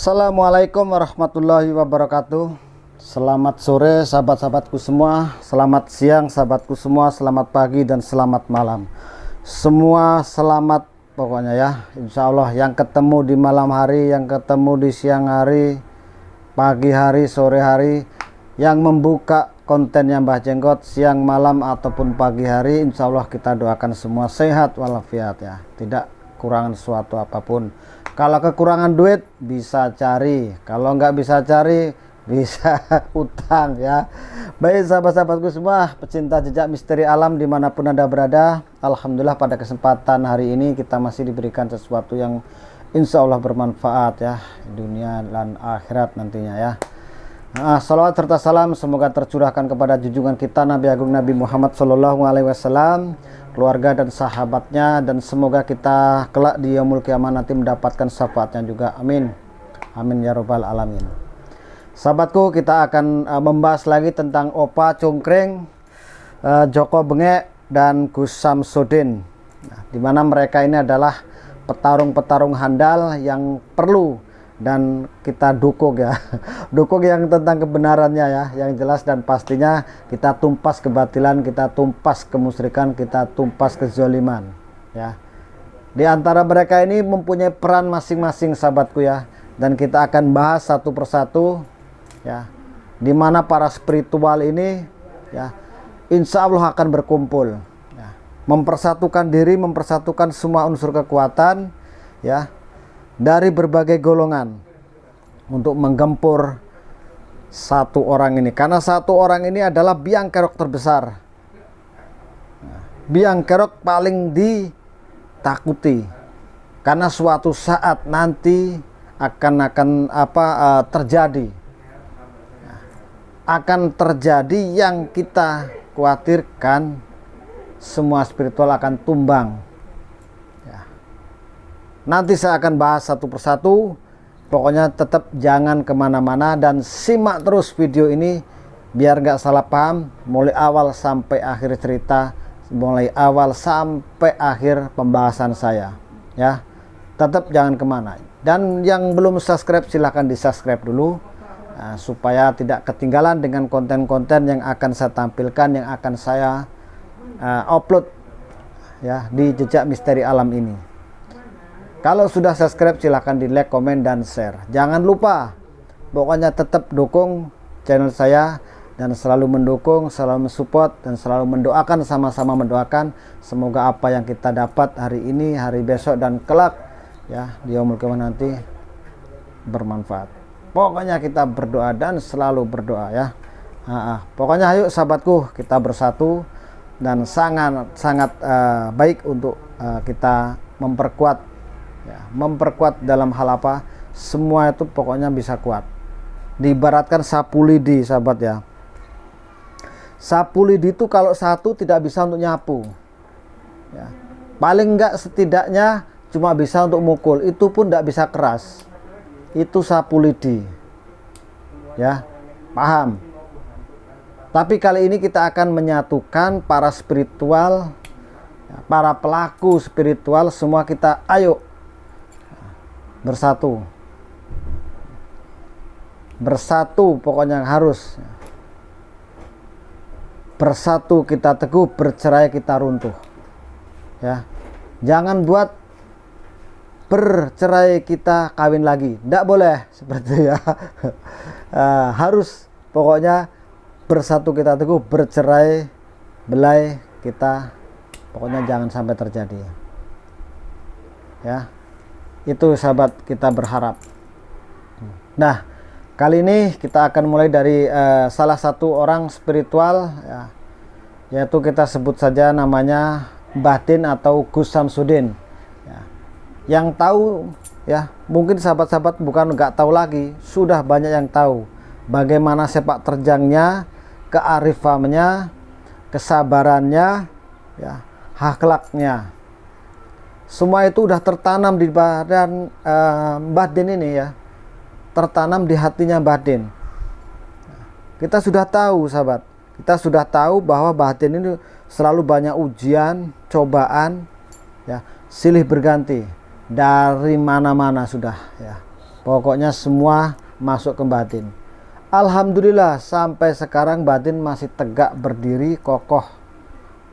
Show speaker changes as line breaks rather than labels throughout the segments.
Assalamualaikum warahmatullahi wabarakatuh. Selamat sore sahabat-sahabatku semua, selamat siang sahabatku semua, selamat pagi dan selamat malam. Semua selamat pokoknya ya, insya Allah. Yang ketemu di malam hari, yang ketemu di siang hari, pagi hari, sore hari, yang membuka kontennya Mbah Jenggot siang, malam ataupun pagi hari, insya Allah kita doakan semua sehat walafiat ya, tidak kekurangan suatu apapun. Kalau kekurangan duit bisa cari, kalau nggak bisa cari bisa utang ya. Baik sahabat-sahabatku semua, pecinta jejak misteri alam dimanapun Anda berada, alhamdulillah pada kesempatan hari ini kita masih diberikan sesuatu yang insya Allah bermanfaat ya, dunia dan akhirat nantinya ya. Salawat serta salam semoga tercurahkan kepada junjungan kita Nabi Agung Nabi Muhammad SAW, keluarga dan sahabatnya, dan semoga kita kelak di yaumul kiamah nanti mendapatkan syafaatnya juga, amin amin ya robbal alamin. Sahabatku, kita akan membahas lagi tentang Opa Cungkring, Joko Bengek dan Gus Samsudin, dimana mereka ini adalah petarung-petarung handal yang perlu dan kita dukung ya, dukung yang tentang kebenarannya ya, yang jelas dan pastinya kita tumpas kebatilan, kita tumpas kemusyrikan, kita tumpas kezaliman ya. Di antara mereka ini mempunyai peran masing-masing sahabatku ya, dan kita akan bahas satu persatu ya, dimana para spiritual ini ya insya Allah akan berkumpul ya, mempersatukan diri, mempersatukan semua unsur kekuatan ya dari berbagai golongan untuk menggempur satu orang ini, karena satu orang ini adalah biang kerok terbesar, biang kerok paling ditakuti, karena suatu saat nanti akan terjadi yang kita khawatirkan, semua spiritual akan tumbang. Nanti saya akan bahas satu persatu. Pokoknya tetap jangan kemana-mana dan simak terus video ini biar nggak salah paham mulai awal sampai akhir cerita, mulai awal sampai akhir pembahasan saya ya. Tetap jangan kemana. Dan yang belum subscribe silahkan di subscribe dulu supaya tidak ketinggalan dengan konten-konten yang akan saya tampilkan, yang akan saya upload ya di jejak misteri alam ini. Kalau sudah subscribe silahkan di like, komen, dan share. Jangan lupa, pokoknya tetap dukung channel saya dan selalu mendukung, selalu mensupport, dan selalu mendoakan, sama-sama mendoakan. Semoga apa yang kita dapat hari ini, hari besok, dan kelak ya di yaumul kiamah nanti bermanfaat. Pokoknya kita berdoa dan selalu berdoa ya. Pokoknya ayo sahabatku, kita bersatu dan sangat baik untuk kita memperkuat ya, memperkuat dalam hal apa, semua itu pokoknya bisa kuat. Diibaratkan sapu lidi sahabat ya, sapu lidi itu kalau satu tidak bisa untuk nyapu ya, paling enggak setidaknya cuma bisa untuk mukul, itu pun tidak bisa keras. Itu sapu lidi ya, paham? Tapi kali ini kita akan menyatukan para spiritual ya, para pelaku spiritual, semua kita ayo bersatu, bersatu pokoknya harus bersatu, kita teguh, bercerai kita runtuh ya. Jangan buat bercerai kita kawin lagi, tidak boleh seperti ya. Harus pokoknya bersatu kita teguh, bercerai belai kita pokoknya jangan sampai terjadi ya. Itu sahabat kita berharap. Nah, kali ini kita akan mulai dari salah satu orang spiritual ya, yaitu kita sebut saja namanya Batin atau Gus Samsudin ya. Yang tahu ya, mungkin sahabat-sahabat bukan nggak tahu lagi, sudah banyak yang tahu bagaimana sepak terjangnya, kearifannya, kesabarannya ya, akhlaknya. Semua itu udah tertanam di badan Mbah Din ini ya, tertanam di hatinya Mbah Din. Kita sudah tahu sahabat, kita sudah tahu bahwa Mbah Din ini selalu banyak ujian, cobaan ya, silih berganti dari mana-mana sudah ya. Pokoknya semua masuk ke batin. Alhamdulillah sampai sekarang batin masih tegak berdiri kokoh.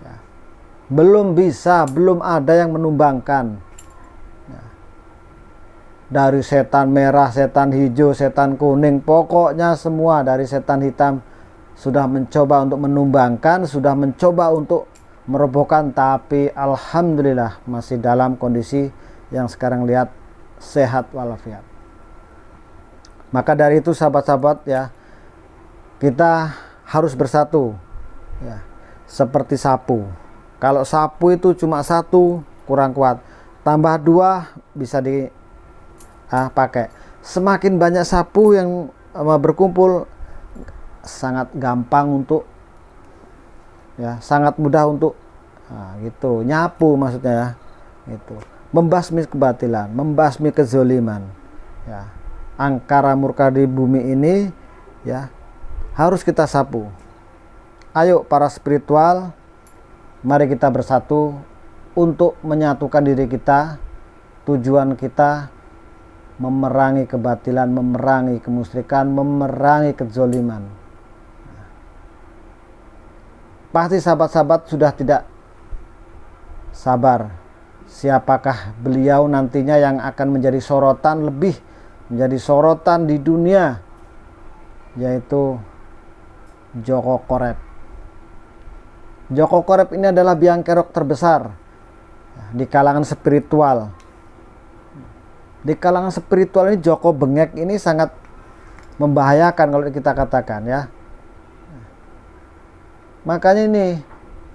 Ya. Belum ada yang menumbangkan. Ya. Dari setan merah, setan hijau, setan kuning, pokoknya semua dari setan hitam sudah mencoba untuk menumbangkan, sudah mencoba untuk merobohkan, tapi alhamdulillah masih dalam kondisi yang sekarang lihat sehat walafiat. Maka dari itu sahabat-sahabat ya, kita harus bersatu ya, seperti sapu. Kalau sapu itu cuma satu kurang kuat, tambah dua bisa dipakai. Semakin banyak sapu yang berkumpul, sangat gampang untuk ya, sangat mudah untuk gitu nyapu maksudnya ya, gitu. Membasmi kebatilan, membasmi kezoliman ya. Angkara murka di bumi ini ya harus kita sapu. Ayo para spiritual, mari kita bersatu untuk menyatukan diri kita. Tujuan kita memerangi kebatilan, memerangi kemusyrikan, memerangi kezoliman. Pasti sahabat-sahabat sudah tidak sabar siapakah beliau nantinya yang akan menjadi sorotan di dunia, yaitu Joko Korep. Joko Korep ini adalah biang kerok terbesar di kalangan spiritual. Di kalangan spiritual ini Joko Bengek ini sangat membahayakan kalau kita katakan ya. Makanya ini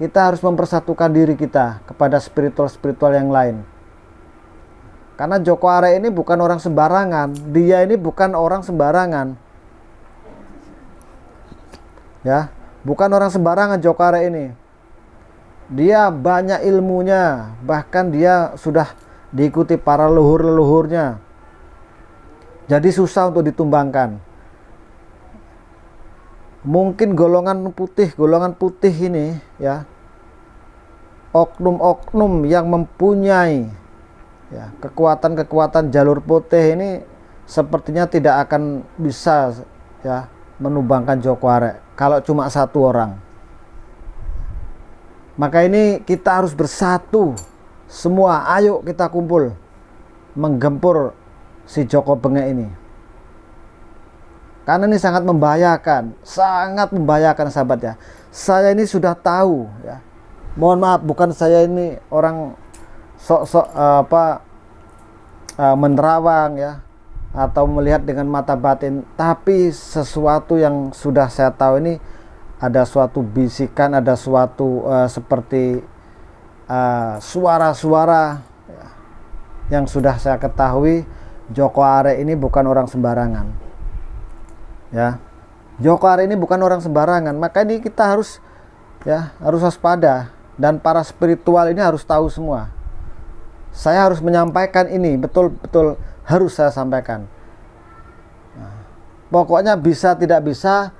kita harus mempersatukan diri kita kepada spiritual yang lain. Karena Joko Are ini bukan orang sembarangan. Dia ini bukan orang sembarangan. Ya, bukan orang sembarangan Joko Are ini. Dia banyak ilmunya, bahkan dia sudah diikuti para leluhur-leluhurnya. Jadi susah untuk ditumbangkan. Mungkin golongan putih ini ya, oknum-oknum yang mempunyai ya, kekuatan jalur putih ini sepertinya tidak akan bisa ya menumbangkan Joko Are kalau cuma satu orang. Maka ini kita harus bersatu semua, ayo kita kumpul menggempur si Joko Bengek ini. Karena ini sangat membahayakan sahabat ya. Saya ini sudah tahu ya. Mohon maaf, bukan saya ini orang sok-sok menerawang ya, atau melihat dengan mata batin, tapi sesuatu yang sudah saya tahu ini, ada suatu bisikan, ada suatu seperti suara-suara ya, yang sudah saya ketahui. Joko Are ini bukan orang sembarangan ya. Joko Are ini bukan orang sembarangan, maka ini kita harus waspada, dan para spiritual ini harus tahu semua. Saya harus menyampaikan ini, betul-betul harus saya sampaikan. Nah, pokoknya bisa tidak bisa,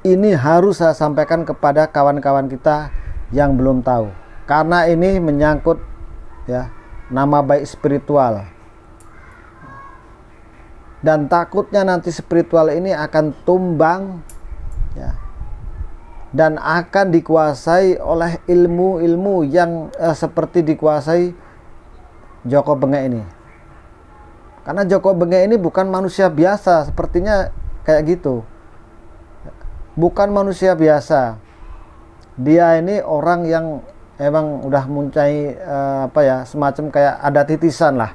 ini harus saya sampaikan kepada kawan-kawan kita yang belum tahu, karena ini menyangkut ya nama baik spiritual. Dan takutnya nanti spiritual ini akan tumbang ya, dan akan dikuasai oleh ilmu-ilmu yang seperti dikuasai Joko Bengek ini. Karena Joko Bengek ini bukan manusia biasa, sepertinya kayak gitu. Bukan manusia biasa. Dia ini orang yang emang udah mempunyai semacam kayak ada titisan lah.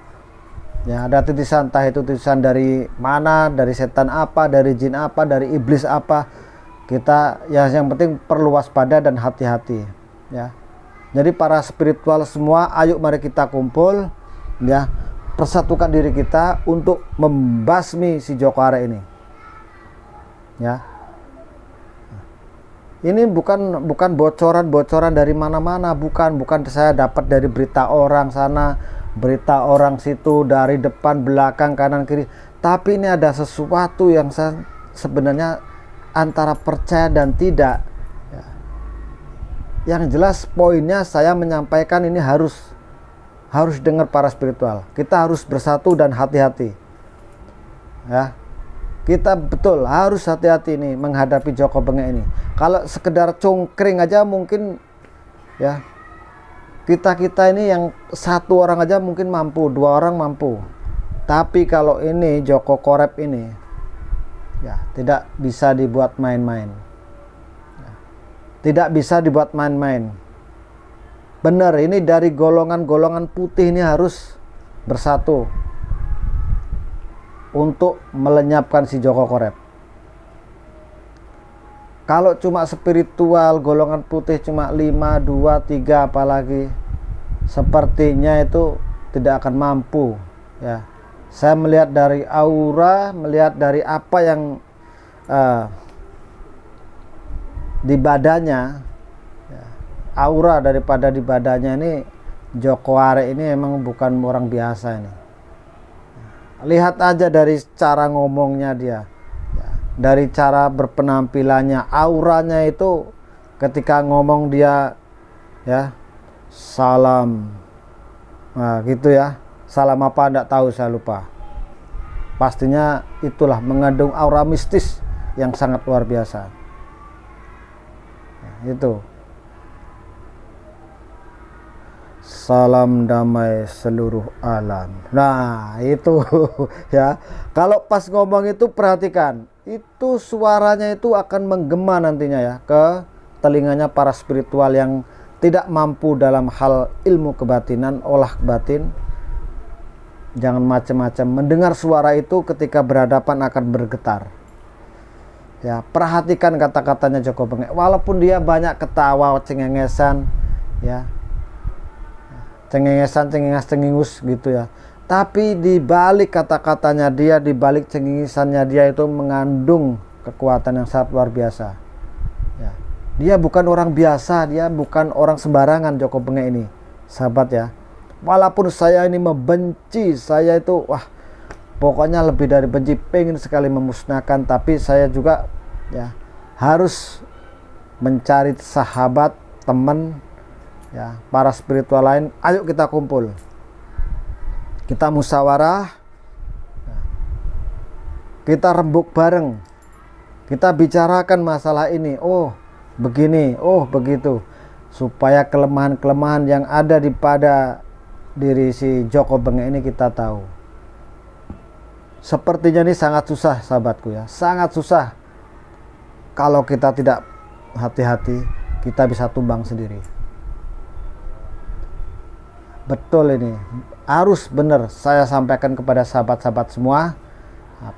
Ya, ada titisan, entah itu titisan dari mana, dari setan apa, dari jin apa, dari iblis apa. Kita ya yang penting perlu waspada dan hati-hati ya. Jadi para spiritual semua, ayo mari kita kumpul ya, persatukan diri kita untuk membasmi si Joko Are ini. Ya. Ini bukan bocoran dari mana-mana, bukan saya dapat dari berita orang sana, berita orang situ, dari depan, belakang, kanan, kiri. Tapi ini ada sesuatu yang saya sebenarnya antara percaya dan tidak ya. Yang jelas poinnya saya menyampaikan ini harus dengar para spiritual. Kita harus bersatu dan hati-hati. ya. Kita betul harus hati-hati nih menghadapi Joko Bengek ini. Kalau sekedar cungkring aja mungkin ya, kita ini yang satu orang aja mungkin mampu, 2 orang mampu. Tapi kalau ini Joko Korep ini ya tidak bisa dibuat main-main. Tidak bisa dibuat main-main. Benar, ini dari golongan-golongan putih ini harus bersatu untuk melenyapkan si Joko Korep. Kalau cuma spiritual golongan putih cuma 5, 2, 3 apalagi, sepertinya itu tidak akan mampu ya. Saya melihat dari aura, melihat dari apa yang di badannya ya, aura daripada di badannya ini, Joko Are ini emang bukan orang biasa ini. Lihat aja dari cara ngomongnya dia ya, dari cara berpenampilannya, auranya itu ketika ngomong dia ya, salam, nah gitu ya, salam apa enggak tahu, saya lupa. Pastinya itulah mengandung aura mistis yang sangat luar biasa ya, itu salam damai seluruh alam. Nah itu ya, kalau pas ngomong itu perhatikan, itu suaranya itu akan menggema nantinya ya ke telinganya para spiritual yang tidak mampu dalam hal ilmu kebatinan, olah batin. Jangan macam-macam mendengar suara itu, ketika berhadapan akan bergetar ya. Perhatikan kata-katanya Joko Bengek, walaupun dia banyak ketawa, cengengesan ya, cengenges gitu ya, tapi di balik kata-katanya dia, di balik cengengesannya dia itu mengandung kekuatan yang sangat luar biasa ya. Dia bukan orang biasa, dia bukan orang sembarangan Joko Bengek ini, sahabat ya. Walaupun saya ini membenci, saya itu wah pokoknya lebih dari benci, pengen sekali memusnahkan, tapi saya juga ya harus mencari sahabat, teman ya, para spiritual lain. Ayo kita kumpul, kita musyawarah, kita rembuk bareng, kita bicarakan masalah ini. Oh begini, oh begitu, supaya kelemahan-kelemahan yang ada pada diri si Joko Bengek ini kita tahu. Sepertinya ini sangat susah sahabatku ya, sangat susah. Kalau kita tidak hati-hati, kita bisa tumbang sendiri. Betul, ini harus benar saya sampaikan kepada sahabat-sahabat semua,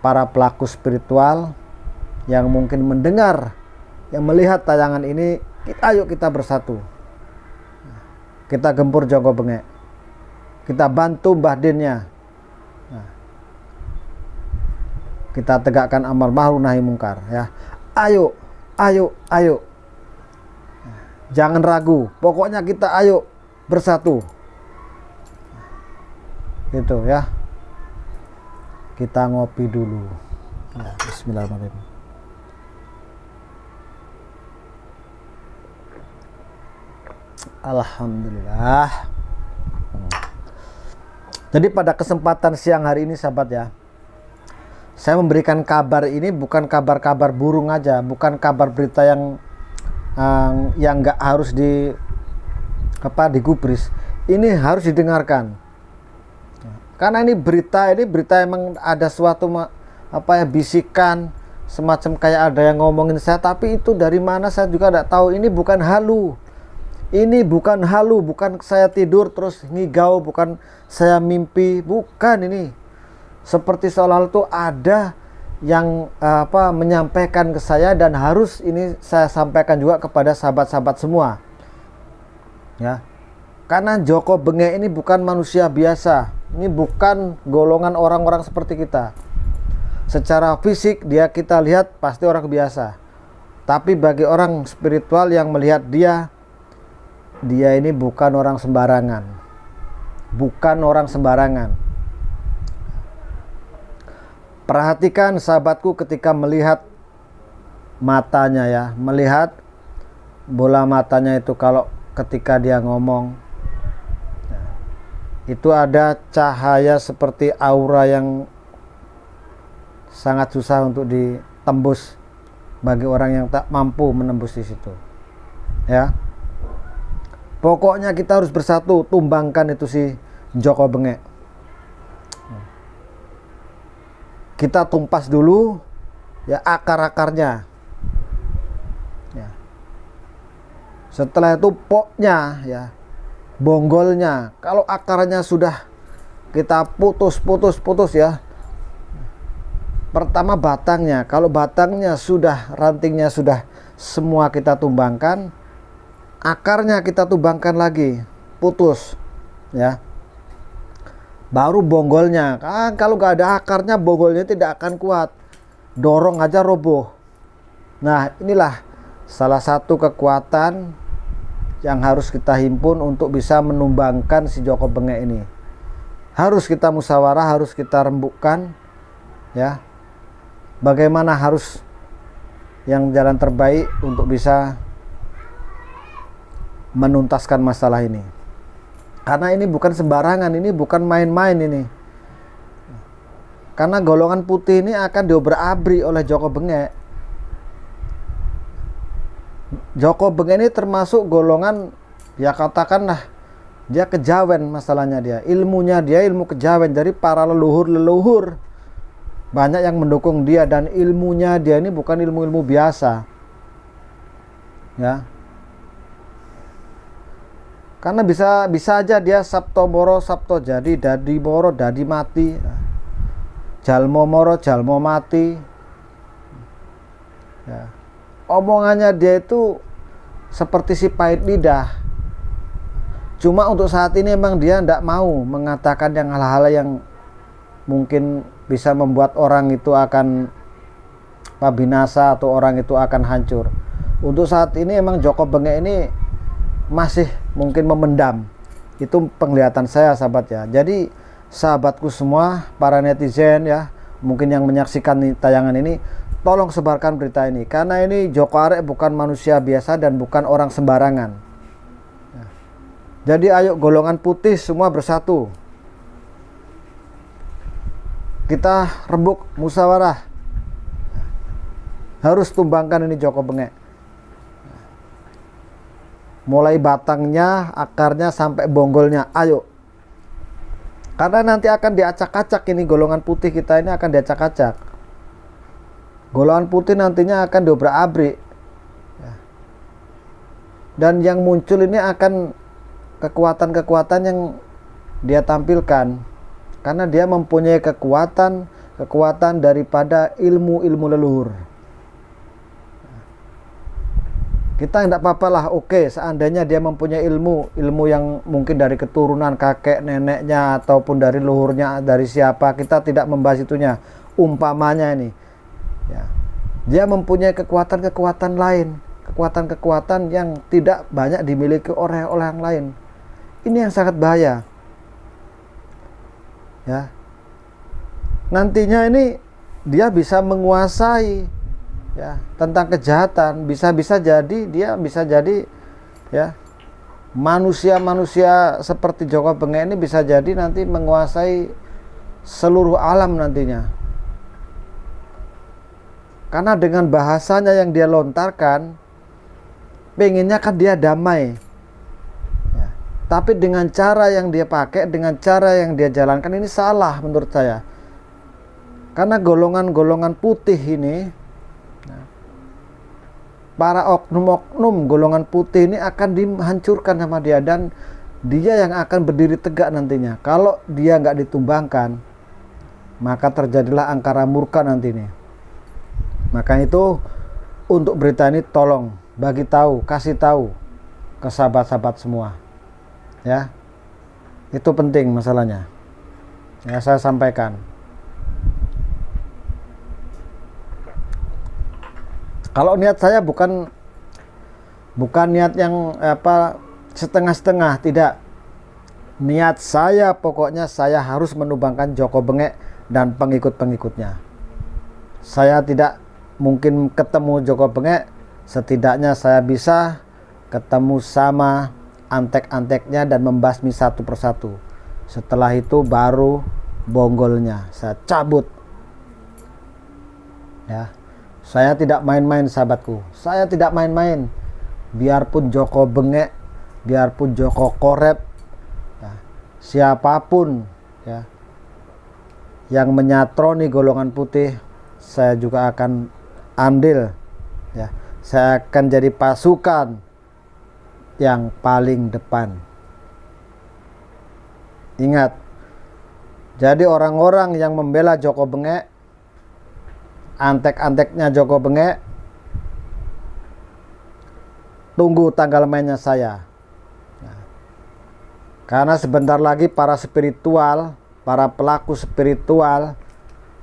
para pelaku spiritual yang mungkin mendengar, yang melihat tayangan ini. Ayo kita bersatu, kita gempur Joko Bengek, kita bantu Mbah Dinnya, kita tegakkan amar ma'ruf nahi mungkar ya. Ayo, ayo, ayo, jangan ragu, pokoknya kita ayo bersatu. Itu ya. Kita ngopi dulu. Ya, bismillahirrahmanirrahim. Alhamdulillah. Jadi pada kesempatan siang hari ini sahabat ya, saya memberikan kabar ini bukan kabar-kabar burung aja, bukan kabar berita yang nggak harus digubris. Ini harus didengarkan. Karena ini berita emang ada suatu bisikan semacam kayak ada yang ngomongin saya, tapi itu dari mana saya juga tidak tahu. Ini bukan halu. Ini bukan halu, bukan saya tidur terus ngigau, bukan saya mimpi, bukan. Ini seperti seolah-olah itu ada yang menyampaikan ke saya, dan harus ini saya sampaikan juga kepada sahabat-sahabat semua ya. Karena Joko Bengek ini bukan manusia biasa, ini bukan golongan orang-orang seperti kita. Secara fisik dia kita lihat pasti orang biasa, tapi bagi orang spiritual yang melihat dia ini bukan orang sembarangan, bukan orang sembarangan. Perhatikan sahabatku ketika melihat matanya ya, melihat bola matanya itu, kalau ketika dia ngomong itu ada cahaya seperti aura yang sangat susah untuk ditembus bagi orang yang tak mampu menembus di situ. Ya. Pokoknya kita harus bersatu, tumbangkan itu si Joko Bengek. Kita tumpas dulu ya akar-akarnya. Ya. Setelah itu poknya ya, bonggolnya. Kalau akarnya sudah kita putus ya. Pertama batangnya. Kalau batangnya sudah, rantingnya sudah semua kita tumbangkan, akarnya kita tumbangkan lagi, putus ya. Baru bonggolnya. Kan kalau gak ada akarnya, bonggolnya tidak akan kuat. Dorong aja roboh. Nah, inilah salah satu kekuatan yang harus kita himpun untuk bisa menumbangkan si Joko Bengek ini. Harus kita musyawarah, harus kita rembukkan ya. Bagaimana harus yang jalan terbaik untuk bisa menuntaskan masalah ini. Karena ini bukan sembarangan, ini bukan main-main ini. Karena golongan putih ini akan diobrak-abrik oleh Joko Bengek. Joko Bengek ini termasuk golongan, ya katakanlah dia kejawen masalahnya dia. Ilmunya dia ilmu kejawen dari para leluhur-leluhur. Banyak yang mendukung dia dan ilmunya dia ini bukan ilmu-ilmu biasa. Ya. Karena bisa aja dia sabto moro sabto jadi, dadi moro dadi mati, jalmo moro jalmo mati ya. Omongannya dia itu seperti si pahit lidah. Cuma untuk saat ini emang dia tidak mau mengatakan yang hal-hal yang mungkin bisa membuat orang itu akan binasa atau orang itu akan hancur. Untuk saat ini emang Joko Bengek ini masih mungkin memendam. Itu penglihatan saya, sahabat ya. Jadi sahabatku semua, para netizen ya, mungkin yang menyaksikan tayangan ini, tolong sebarkan berita ini. Karena ini Joko Arek bukan manusia biasa dan bukan orang sembarangan ya. Jadi ayo golongan putih semua bersatu. Kita rembuk, musyawarah. Harus tumbangkan ini Joko Bengek. Mulai batangnya, akarnya sampai bonggolnya, ayo. Karena nanti akan diacak-acak ini golongan putih kita ini akan diacak-acak. Golongan putih nantinya akan diobrak-abrik. Dan yang muncul ini akan kekuatan-kekuatan yang dia tampilkan. Karena dia mempunyai kekuatan daripada ilmu-ilmu leluhur. Kita tidak apa-apa lah, oke, seandainya dia mempunyai ilmu yang mungkin dari keturunan kakek neneknya ataupun dari leluhurnya, dari siapa, kita tidak membahas itunya. Umpamanya ini ya, dia mempunyai kekuatan-kekuatan lain, kekuatan-kekuatan yang tidak banyak dimiliki oleh yang lain. Ini yang sangat bahaya ya. Nantinya ini dia bisa menguasai ya tentang kejahatan, bisa jadi dia bisa jadi ya manusia seperti Joko Bengek ini bisa jadi nanti menguasai seluruh alam nantinya. Karena dengan bahasanya yang dia lontarkan, pengennya kan dia damai ya. Tapi dengan cara yang dia pakai, dengan cara yang dia jalankan ini salah menurut saya. Karena golongan-golongan putih ini, para oknum-oknum golongan putih ini akan dihancurkan sama dia, dan dia yang akan berdiri tegak nantinya. Kalau dia nggak ditumbangkan, maka terjadilah angkara murka nantinya. Maka itu untuk berita ini tolong bagi tahu, kasih tahu ke sahabat-sahabat semua ya. Itu penting masalahnya ya, saya sampaikan. Kalau niat saya bukan niat yang setengah-setengah, tidak. Niat saya pokoknya saya harus menumbangkan Joko Bengek dan pengikut-pengikutnya. Saya tidak mungkin ketemu Joko Bengek, setidaknya saya bisa ketemu sama antek-anteknya dan membasmi satu persatu. Setelah itu baru bonggolnya saya cabut. Ya, saya tidak main-main sahabatku, saya tidak main-main. Biarpun Joko bengek, biarpun Joko korep, ya, siapapun ya yang menyatroni golongan putih, saya juga akan andil ya. Saya akan jadi pasukan yang paling depan. Ingat, jadi orang-orang yang membela Joko bengek, antek-anteknya Joko bengek, tunggu tanggal mainnya saya. Karena sebentar lagi para spiritual, para pelaku spiritual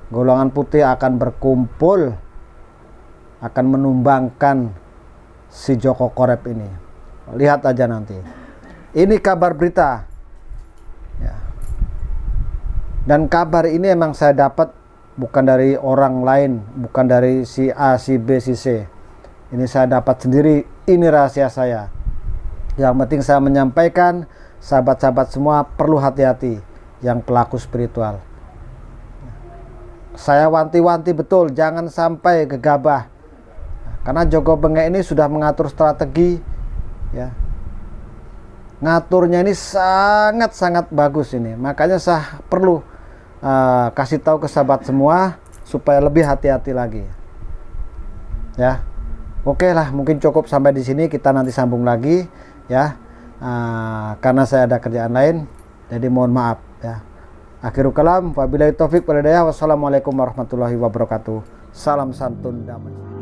golongan putih akan berkumpul, akan menumbangkan si Joko korep ini. Lihat aja nanti. Ini kabar berita ya. Dan kabar ini emang saya dapat bukan dari orang lain, bukan dari si A, si B, si C. Ini saya dapat sendiri, ini rahasia saya. Yang penting saya menyampaikan, sahabat-sahabat semua perlu hati-hati yang pelaku spiritual. Saya wanti-wanti betul, jangan sampai gegabah. Karena Joko bengek ini sudah mengatur strategi ya. Ngaturnya ini sangat-sangat bagus ini. Makanya saya perlu kasih tahu ke sahabat semua supaya lebih hati-hati lagi. Ya. Oke lah, mungkin cukup sampai di sini, kita nanti sambung lagi ya. Karena saya ada kerjaan lain, jadi mohon maaf ya. Akhirul kalam, wabillahi taufik wal hidayah. Wassalamualaikum warahmatullahi wabarakatuh. Salam santun damai.